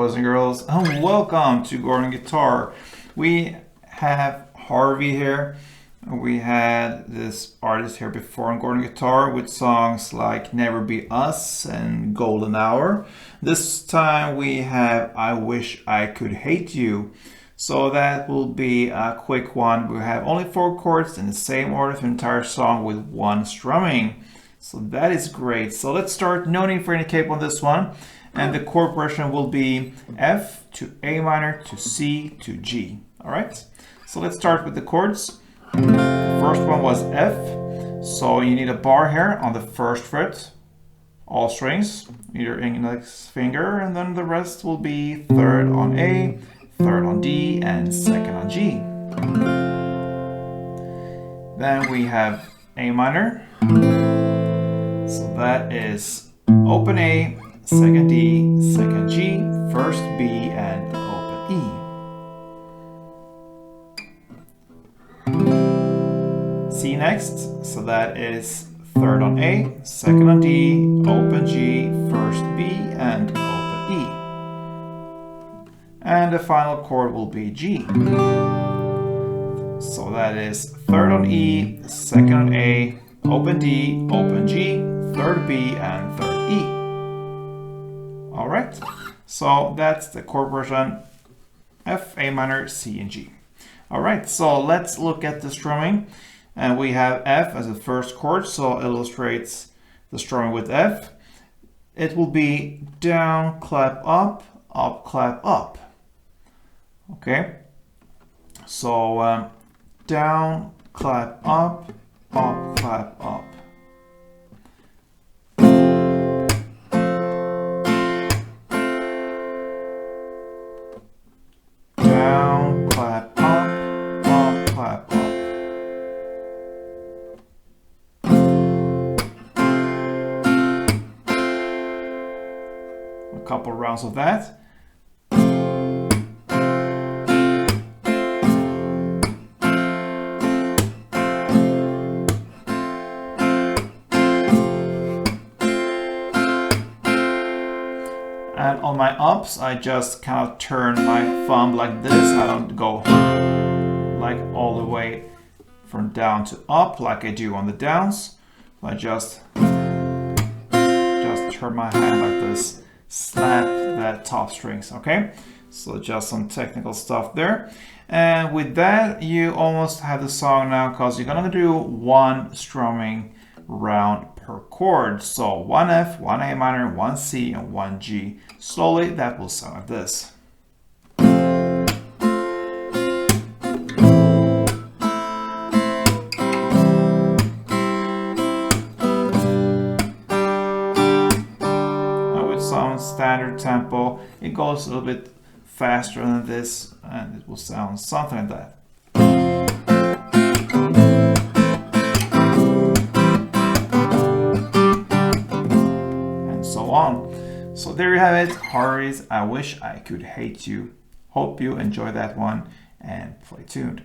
boys and girls, and welcome to Gordon Guitar. We have Harvey here. We had this artist here before on Gordon Guitar with songs like Never Be Us and Golden Hour. This time we have I Wish I Could Hate You. So that will be a quick one. We have only 4 chords in the same order for the entire song with 1 strumming. So that is great. So let's start. No need for any cape on this one. And the chord progression will be F to A minor to C to G. All right. So let's start with the chords. The first one was F. So you need a bar here on the first fret. All strings, your index finger, and then the rest will be 3rd on A, 3rd on D, and 2nd on G. Then we have A minor. So that is open A, 2nd D, 2nd G, 1st B, and open E. C next, so that is 3rd on A, 2nd on D, open G, 1st B, and open E. And the final chord will be G. So that is 3rd on E, 2nd on A, open D, open G, 3rd B, and 3rd E. All right, so that's the chord progression, F, A minor, C, and G. All right, so let's look at the strumming. And we have F as the first chord, so it illustrates the strumming with F. It will be down, clap, up, clap, up. Okay, so down, clap, up, clap, up. Down, clap, up, clap, up. A couple rounds of that. And on my ups, I just kind of turn my thumb like this. I don't go like all the way from down to up like I do on the downs. I just turn my hand like this, slap that top strings, okay? So just some technical stuff there. And with that, you almost have the song now because you're gonna do 1 strumming round per chord. So 1 F, 1 A minor, 1 C, and 1 G. Slowly, that will sound like this. Now with some standard tempo, it goes a little bit faster than this, and it will sound something like that. So there you have it, Harvey's I Wish I Could Hate You. Hope you enjoy that one and play tuned.